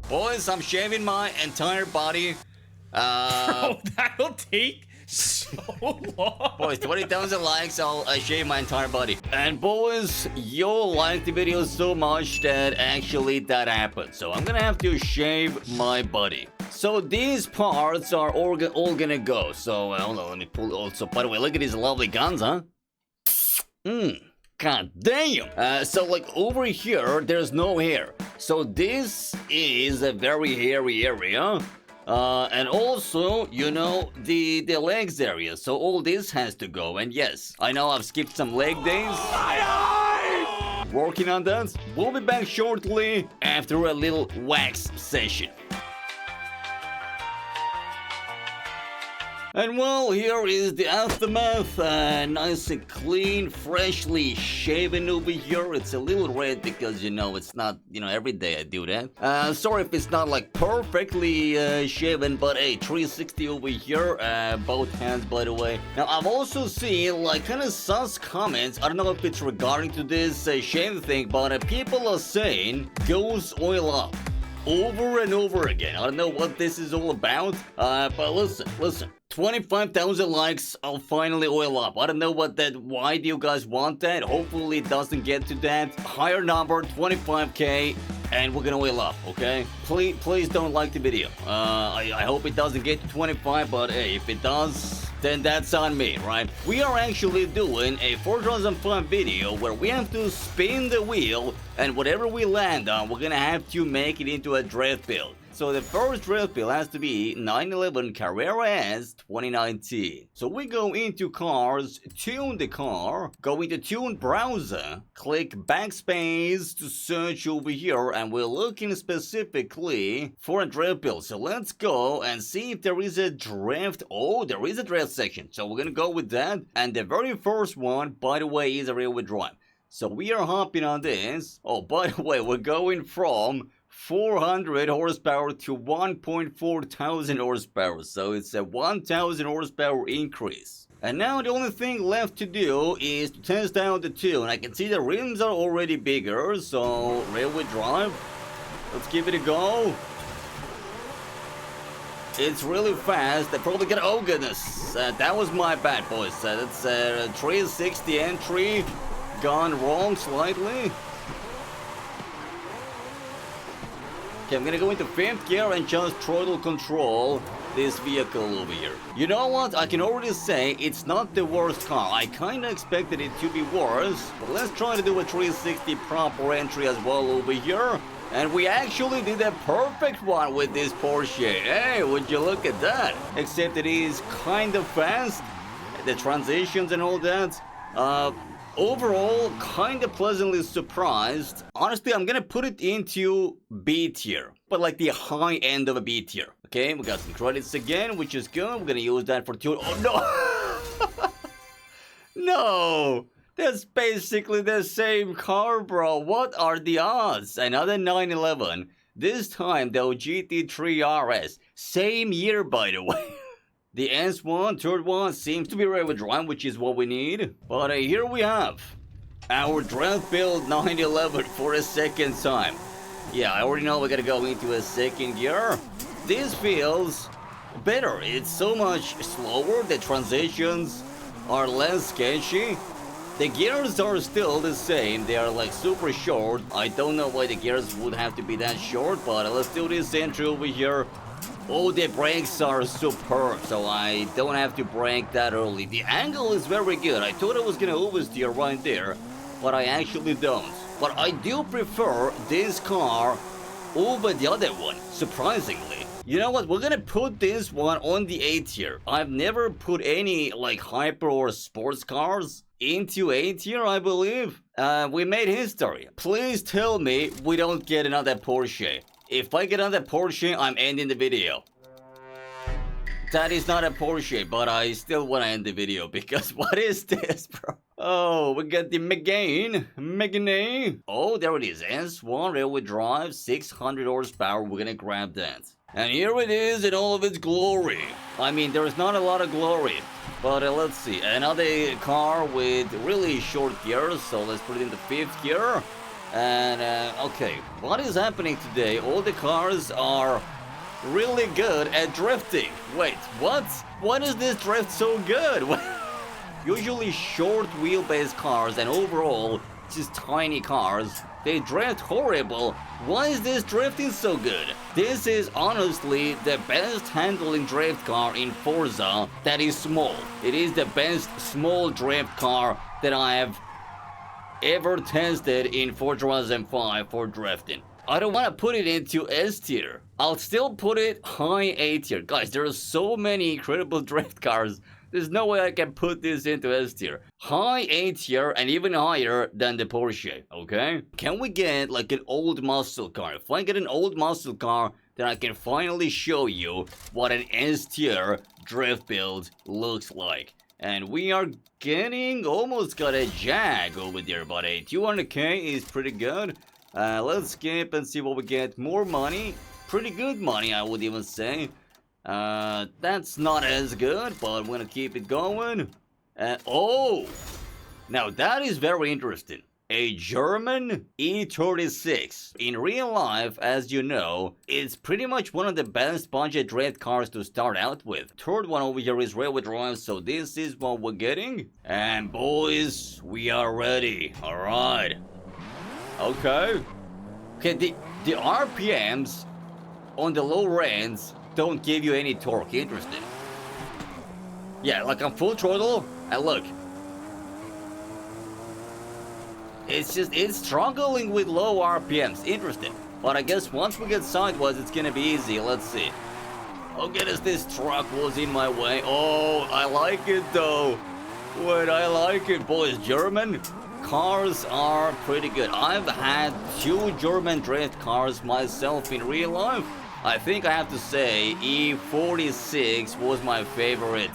Boys, I'm shaving my entire body. Bro, that'll take so long. Boys, 20,000 likes, I'll shave my entire body. And boys, you'll like the video so much that actually that happened. So I'm gonna have to shave my body. So these parts are all gonna go. So hold on, let me pull it. Also, by the way, look at these lovely guns, huh? God damn! So like over here, there's no hair. So this is a very hairy area. And also, you know, the legs area. So all this has to go. And yes, I know I've skipped some leg days. Working on that. We'll be back shortly after a little wax session. And well, here is the aftermath. Nice and clean, freshly shaven over here. It's a little red because, you know, it's not, you know, every day I do that. Sorry if it's not like perfectly shaven, but hey, 360 over here. Both hands, by the way. Now, I've also seen like kind of sus comments. I don't know if it's regarding to this shave thing, but people are saying goes oil up over and over again. I don't know what this is all about, but listen. 25,000 likes, I'll finally oil up. I don't know why do you guys want that? Hopefully it doesn't get to that. Higher number, 25k, and we're gonna oil up, okay? Please don't like the video. I hope it doesn't get to 25, but hey, if it does, then that's on me, right? We are actually doing a Forza Horizon 5 video where we have to spin the wheel, and whatever we land on, we're gonna have to make it into a drift build. So the first drift build has to be 911 Carrera S 2019. So we go into cars, tune the car, go into tune browser, click backspace to search over here, and we're looking specifically for a drift build. So let's go and see if there is a drift. Oh, there is a drift section. So we're gonna go with that. And the very first one, by the way, is a rear-wheel drive. So we are hopping on this. Oh, by the way, we're going from 400 horsepower to 1.4 thousand horsepower, so it's a 1,000 horsepower increase. And now the only thing left to do is to test out the tune. I can see the rims are already bigger, so rear-wheel drive. Let's give it a go. It's really fast. They're probably gonna. Oh goodness, that was my bad, boys. That's 360 entry gone wrong slightly. Okay, I'm gonna go into 5th gear and just throttle control this vehicle over here. You know what? I can already say it's not the worst car. I kinda expected it to be worse. But let's try to do a 360 proper entry as well over here. And we actually did a perfect one with this Porsche. Hey, would you look at that? Except it is kind of fast. The transitions and all that. Overall, kind of pleasantly surprised. Honestly, I'm gonna put it into B tier, but like the high end of a B tier. Okay, we got some credits again, which is good. We're gonna use that for tune. Oh no! No! That's basically the same car, bro. What are the odds? Another 911. This time, though, GT3 RS. Same year, by the way. The S1, third one, seems to be rear-wheel drive, which is what we need. But here we have our drift build 911 for a second time. Yeah, I already know we gotta go into a second gear. This feels better. It's so much slower. The transitions are less sketchy. The gears are still the same. They are like super short. I don't know why the gears would have to be that short, but let's do this entry over here. Oh, the brakes are superb, so I don't have to brake that early. The angle is very good. I thought I was gonna oversteer right there, but I actually don't. But I do prefer this car over the other one, surprisingly. You know what? We're gonna put this one on the A tier. I've never put any like hyper or sports cars into A tier, I believe. We made history. Please tell me we don't get another Porsche. If I get another Porsche, I'm ending the video. That is not a Porsche, but I still want to end the video because what is this, bro? Oh, we got the Megane. Oh, there it is. S1 rear-wheel drive, 600 horsepower. We're gonna grab that. And here it is in all of its glory. I mean, there's not a lot of glory. But let's see. Another car with really short gears. So let's put it in the 5th gear. And, okay, what is happening today? All the cars are really good at drifting. Wait, what? Why does this drift so good? Usually short wheelbase cars and overall just tiny cars, they drift horrible. Why is this drifting so good? This is honestly the best handling drift car in Forza that is small. It is the best small drift car that I have ever tested in Forza Horizon 5 for drifting. I don't want to put it into S tier. I'll still put it high A tier. Guys, there are so many incredible drift cars. There's no way I can put this into S tier. High A tier and even higher than the Porsche, okay? Can we get like an old muscle car? If I get an old muscle car, then I can finally show you what an S tier drift build looks like. And we are almost got a Jag over there, but a 200k is pretty good. Let's skip and see what we get. More money. Pretty good money, I would even say. That's not as good, but I'm gonna keep it going. Oh! Now that is very interesting. A German E36. In real life, as you know, it's pretty much one of the best budget drift cars to start out with. Third one over here is railway drive, so this is what we're getting. And boys, we are ready. Alright. Okay. Okay, the RPMs on the low ends don't give you any torque. Interesting. Yeah, like on full throttle, and look. It's struggling with low RPMs. Interesting. But I guess once we get sideways, it's gonna be easy. Let's see. Oh goodness, this truck was in my way. Oh, I like it though. Wait, I like it, boys. German cars are pretty good. I've had 2 German drift cars myself in real life. I think I have to say E46 was my favorite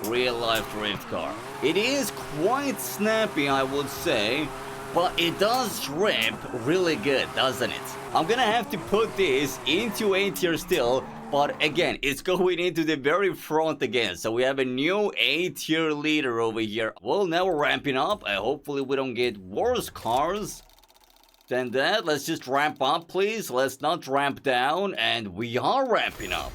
real life drift car. It is quite snappy, I would say. But it does rip really good, doesn't it? I'm gonna have to put this into A tier still, but again, it's going into the very front again. So we have a new A tier leader over here. Well, now we're ramping up. Hopefully we don't get worse cars than that. Let's just ramp up, please. Let's not ramp down. And we are ramping up.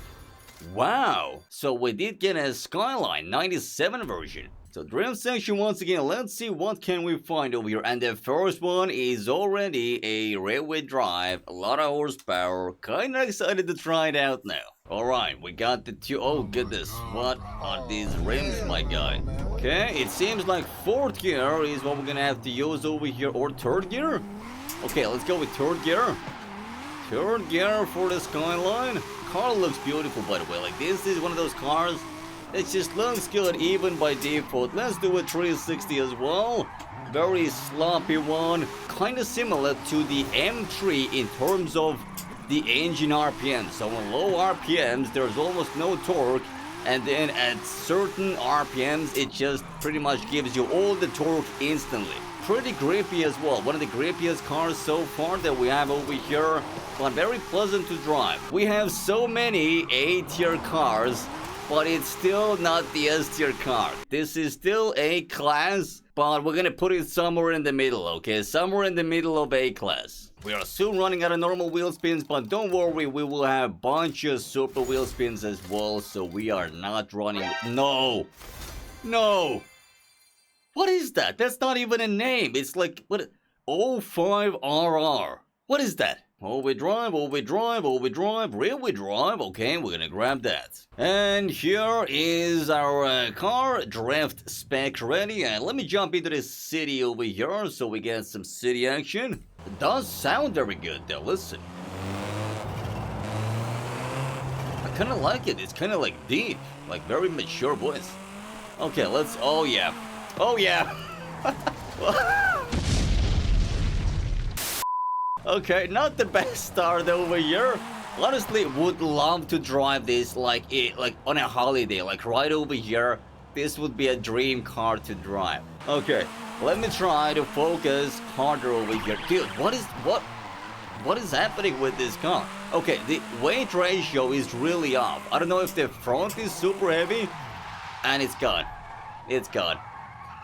Wow. So we did get a Skyline 97 version. So drift section once again, let's see what can we find over here. And the first one is already a railway drive, a lot of horsepower. Kinda excited to try it out now. Alright, we got the 2, oh goodness, what are these rims, my guy? Okay, it seems like 4th gear is what we're gonna have to use over here, or 3rd gear? Okay, let's go with 3rd gear. 3rd gear for the Skyline. Car looks beautiful, by the way. Like, this is one of those cars. It just looks good even by default. Let's do a 360 as well. Very sloppy one. Kind of similar to the M3 in terms of the engine RPM. So on low RPMs, there's almost no torque. And then at certain RPMs, it just pretty much gives you all the torque instantly. Pretty grippy as well. One of the grippiest cars so far that we have over here. But very pleasant to drive. We have so many A-tier cars, but it's still not the S-tier car. This is still A-class, but we're gonna put it somewhere in the middle, okay? Somewhere in the middle of A-class. We are soon running out of normal wheel spins, but don't worry, we will have a bunch of super wheel spins as well, so we are not running... No! No! What is that? That's not even a name. It's like, what? 05RR. What is that? All-wheel drive, all-wheel drive, all-wheel drive, railway drive. Okay, we're gonna grab that. And here is our car drift spec ready. And let me jump into the city over here so we get some city action. It does sound very good though, listen. I kinda like it. It's kinda like deep, like very mature voice. Okay, let's, oh yeah. Oh yeah. Okay, not the best start over here. Honestly, would love to drive this like on a holiday, like right over here. This would be a dream car to drive. Okay, let me try to focus harder over here. Dude, what is happening with this car? Okay, the weight ratio is really off. I don't know if the front is super heavy, and it's gone. It's gone.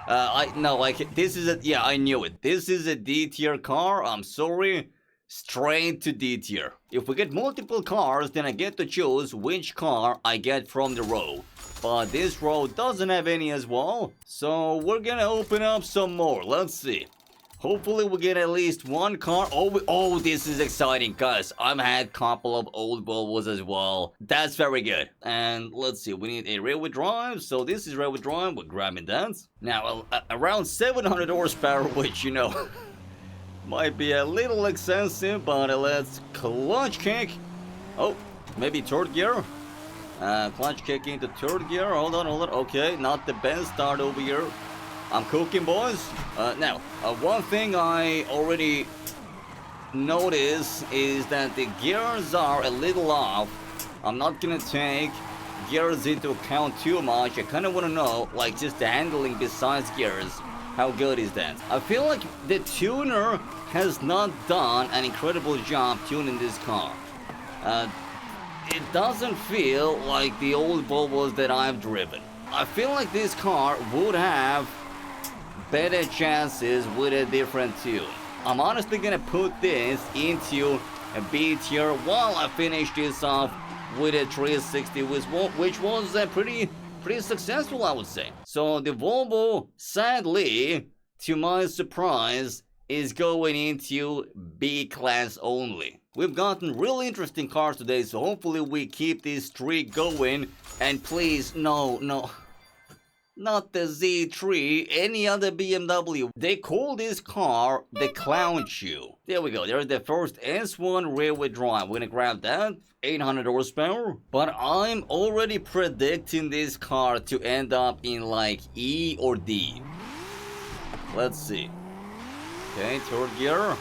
This is a, yeah, I knew it. This is a D tier car. I'm sorry. Straight to D tier. If we get multiple cars, then I get to choose which car I get from the row. But this row doesn't have any as well. So we're gonna open up some more. Let's see. Hopefully we get at least one car. Oh, this is exciting, guys. I've had a couple of old Volvos as well. That's very good. And let's see, we need a rear-wheel drive. So this is rear-wheel drive. We're grabbing that. Now, around 700 horsepower, which, you know, might be a little excessive, but let's clutch kick. Oh, maybe third gear. Clutch kick into third gear. Hold on. Okay, not the best start over here. I'm cooking, boys. Now, one thing I already noticed is that the gears are a little off. I'm not gonna take gears into account too much. I kind of want to know, like, just the handling besides gears. How good is that? I feel like the tuner has not done an incredible job tuning this car. It doesn't feel like the old Volvos that I've driven. I feel like this car would have better chances with a different tune. I'm honestly gonna put this into a B tier while I finish this off with a 360, which was pretty successful, I would say. So the Volvo, sadly, to my surprise, is going into B class only. We've gotten really interesting cars today, so hopefully we keep this streak going. And please, no. Not the Z3, any other BMW. They call this car the Clown Shoe. There we go, there's the first S1 rear-wheel drive. We're gonna grab that, 800 horsepower. But I'm already predicting this car to end up in like E or D. Let's see. Okay, third gear.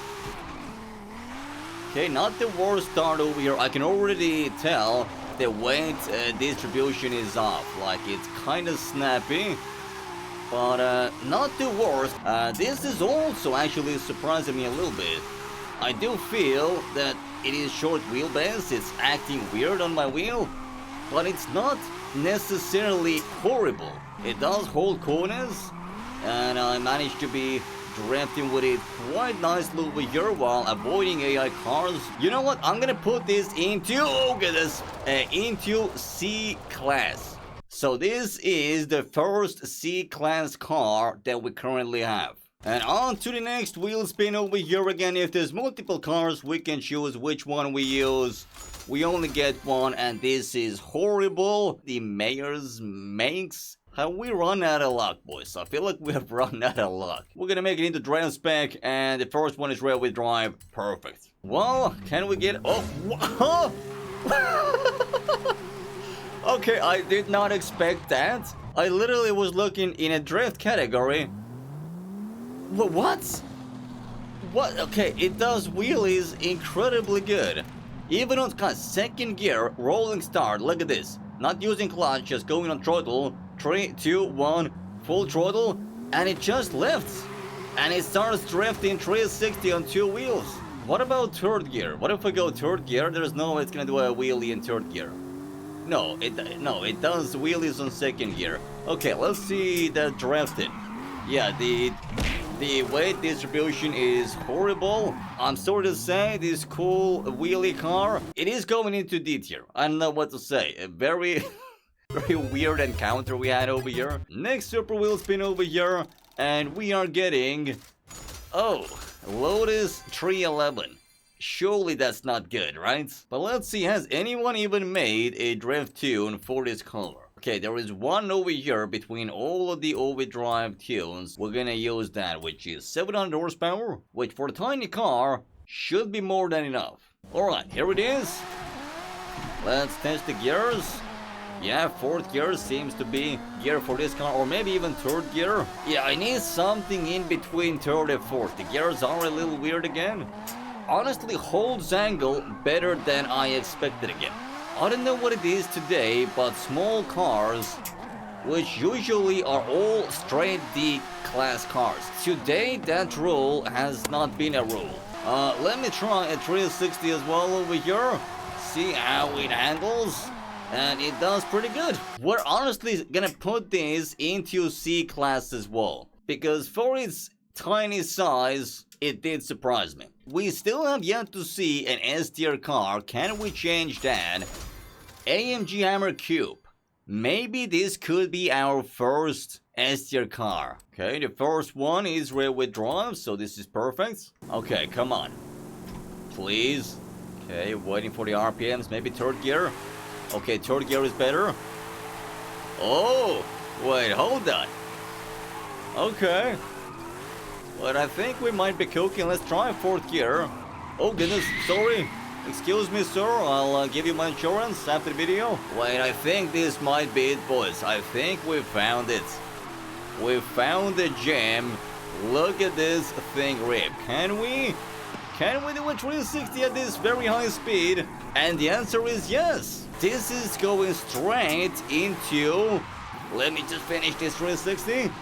Okay, not the worst start over here. I can already tell the weight distribution is off. Like, it's kind of snappy, but not the worst. This is also actually surprising me a little bit. I do feel that it is short wheelbase. It's acting weird on my wheel, but it's not necessarily horrible. It does hold corners, and I managed to be drafting with it quite nicely over here while avoiding AI cars. You know what? I'm gonna put this into, into C class. So this is the first C class car that we currently have. And on to the next wheel spin over here again. If there's multiple cars, we can choose which one we use. We only get one, and this is horrible. The mayor's makes. Have we run out of luck, boys? I feel like we have run out of luck. We're gonna make it into drive spec, and the first one is rear-wheel drive. Perfect. Well, can we get... Oh, okay, I did not expect that. I literally was looking in a drift category. What? What? Okay, it does wheelies incredibly good. Even on second gear, rolling start, look at this. Not using clutch, just going on throttle. 3, 2, 1, full throttle, and it just lifts. And it starts drifting 360 on 2 wheels. What about third gear? What if I go third gear? There's no way it's gonna do a wheelie in third gear. No, it does wheelies on second gear. Okay, let's see the drifting. Yeah, the weight distribution is horrible. I'm sorry to say, this cool wheelie car, it is going into D tier. I don't know what to say. A very weird encounter we had over here. Next super wheel spin over here, and we are getting, oh, Lotus 311. Surely that's not good, right? But let's see, has anyone even made a drift tune for this car? Okay, there is one over here between all of the overdrive tunes. We're gonna use that, which is 700 horsepower, which for a tiny car should be more than enough. Alright, here it is. Let's test the gears. Yeah, fourth gear seems to be gear for this car, or maybe even third gear. Yeah, I need something in between third and fourth. The gears are a little weird again. Honestly, holds angle better than I expected again. I don't know what it is today, but small cars, which usually are all straight D class cars, today that rule has not been a rule. Let me try a 360 as well over here. See how it handles. And it does pretty good. We're honestly gonna put this into C class as well. because for its tiny size, it did surprise me. We still have yet to see an S tier car. Can we change that? AMG Hammer Cube. Maybe this could be our first S tier car. Okay, the first one is rear-wheel drive, so this is perfect. Okay, come on. Please. Okay, waiting for the RPMs. Maybe third gear. Okay, third gear is better. Oh, wait, hold on. Okay. But I think we might be cooking. Let's try fourth gear. Oh goodness, sorry. Excuse me, sir. I'll give you my insurance after the video. Wait, I think this might be it, boys. I think we found it. We found the gem. Look at this thing rip. Can we do a 360 at this very high speed? And the answer is yes. This is going straight into... Let me just finish this 360.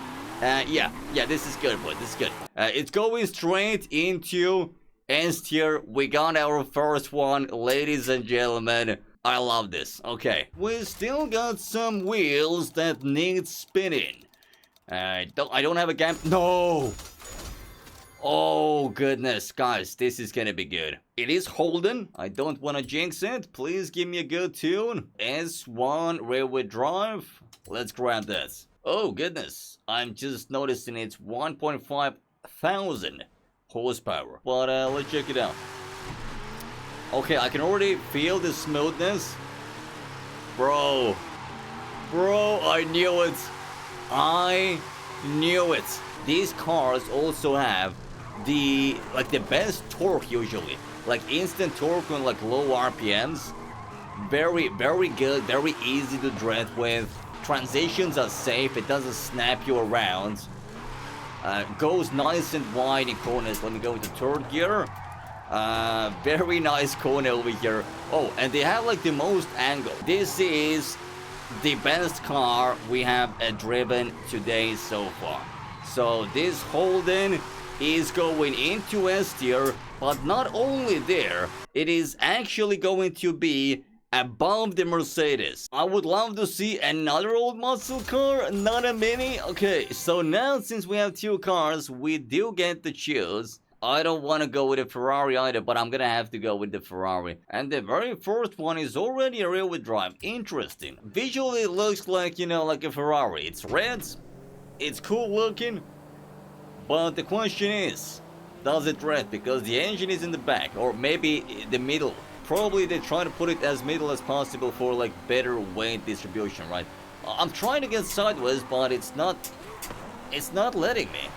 Yeah, this is good, boys. This is good. It's going straight into S tier. We got our first one, ladies and gentlemen. I love this. Okay, we still got some wheels that need spinning. I don't have a gap. No. Oh goodness, guys, this is gonna be good. It is Holden. I don't want to jinx it. Please give me a good tune. S1 rear-wheel drive. Let's grab this. Oh goodness, I'm just noticing it's 1.5 thousand horsepower. But let's check it out. Okay, I can already feel the smoothness. Bro, I knew it. I knew it. These cars also have the best torque usually. Like instant torque on like low RPMs. Very good, very easy to drift with. Transitions are safe, it doesn't snap you around. Goes nice and wide in corners. Let me go into third gear. Very nice corner over here. Oh, and they have like the most angle. This is the best car we have driven today so far. So this Holden is going into S tier, but not only there, it is actually going to be above the Mercedes. I would love to see another old muscle car, not a Mini. Okay, so now since we have two cars, we do get to choose. I don't want to go with a Ferrari either, but I'm gonna have to go with the Ferrari. And the very first one is already a rear-wheel drive. Interesting. Visually it looks like, you know, like a Ferrari. It's red, it's cool looking, but the question is, does it drift? Because the engine is in the back, or maybe the middle. Probably they try to put it as middle as possible for like better weight distribution, right? I'm trying to get sideways, but it's not letting me.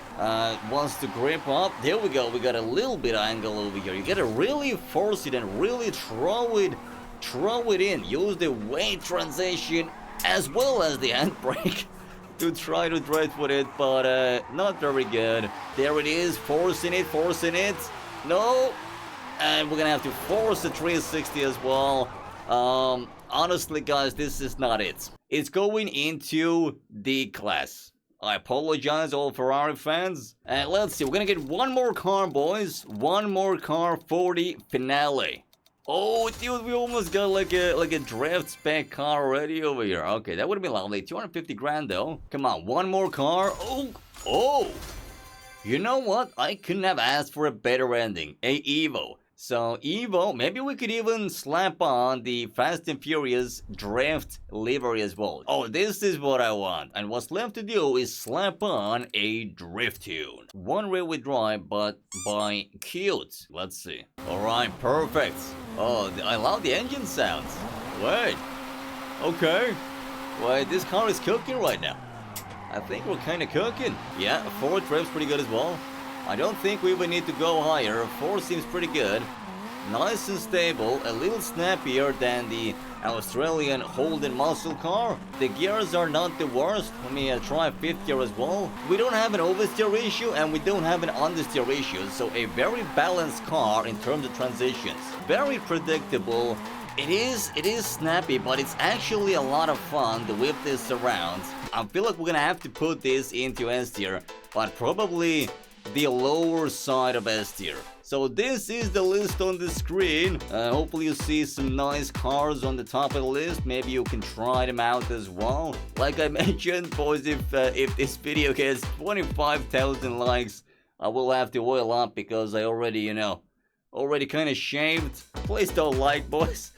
Wants to grip up. There we go. We got a little bit of angle over here. You gotta really force it and really throw it in. Use the weight transition as well as the handbrake to try to drive with it, but not very good. There it is, forcing it. No. And we're gonna have to force the 360 as well. Honestly, guys, this is not it. It's going into D class. I apologize, all Ferrari fans. And let's see, we're gonna get one more car, boys. One more car for the finale. Oh, dude, we almost got like a draft spec car already over here. Okay, that would have been lovely. 250 grand though. Come on, one more car. Oh. You know what? I couldn't have asked for a better ending. A Evo. So Evo, maybe we could even slap on the Fast and Furious Drift livery as well. Oh, this is what I want. And what's left to do is slap on a drift tune. One rear-wheel drive, but by cute. Let's see. Alright, perfect. Oh, I love the engine sounds. Wait. Okay. Wait, this car is cooking right now. I think we're kind of cooking. Yeah, 4 drift's pretty good as well. I don't think we even need to go higher. 4 seems pretty good. Nice and stable, a little snappier than the Australian Holden muscle car. The gears are not the worst. Let me try 5th gear as well. We don't have an oversteer issue and we don't have an understeer issue, so a very balanced car in terms of transitions. Very predictable. It is snappy, but it's actually a lot of fun to whip this around. I feel like we're gonna have to put this into S tier, but probably the lower side of S tier. So this is the list on the screen. Hopefully you see some nice cars on the top of the list. Maybe you can try them out as well. Like I mentioned, boys, if this video gets 25,000 likes, I will have to oil up because I already, already kind of shaved. Please don't like, boys.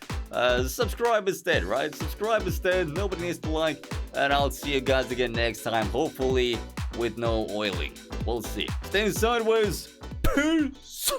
Subscribe instead, right? Subscribe instead. Nobody needs to like. And I'll see you guys again next time. Hopefully with no oiling. We'll see. Staying sideways. Peace.